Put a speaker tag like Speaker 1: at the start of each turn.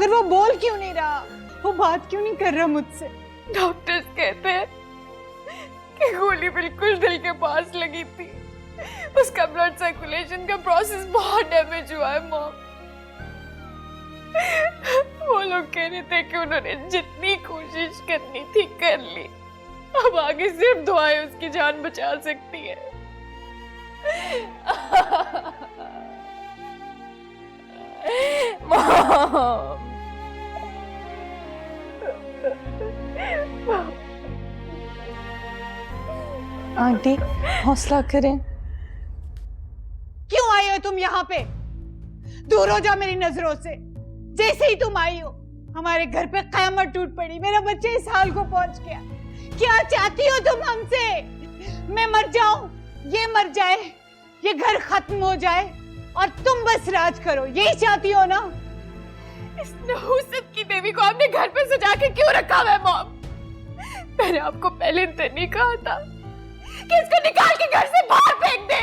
Speaker 1: मगर वो बोल क्यों नहीं रहा, वो बात क्यों नहीं कर रहा मुझसे?
Speaker 2: डॉक्टर्स कहते हैं कि गोली बिल्कुल दिल के पास लगी थी, उसका ब्लड सर्कुलेशन का प्रोसेस बहुत डैमेज हुआ है मॉम। वो लोग कह रहे थे कि उन्होंने जितनी कोशिश करनी थी कर ली, अब आगे सिर्फ दुआएं उसकी जान बचा सकती है। मॉम,
Speaker 1: आंटी हौसला करें। क्यों आई हो तुम यहाँ पे? दूर हो जाओ मेरी नजरों से। जैसे ही तुम आई हो हमारे घर पे कयामत टूट पड़ी। मेरा बच्चा इस हाल को पहुंच गया। क्या चाहती हो तुम हमसे? मैं मर जाऊं, ये मर जाए, ये घर खत्म हो जाए और तुम बस राज करो, यही चाहती हो ना?
Speaker 2: इस नहुसत की देवी को आपने घर पे सजा के क्यों रखा है मॉम? मैंने आपको पहले तो नहीं कहा था कि इसको निकाल के घर से बाहर फेंक दे?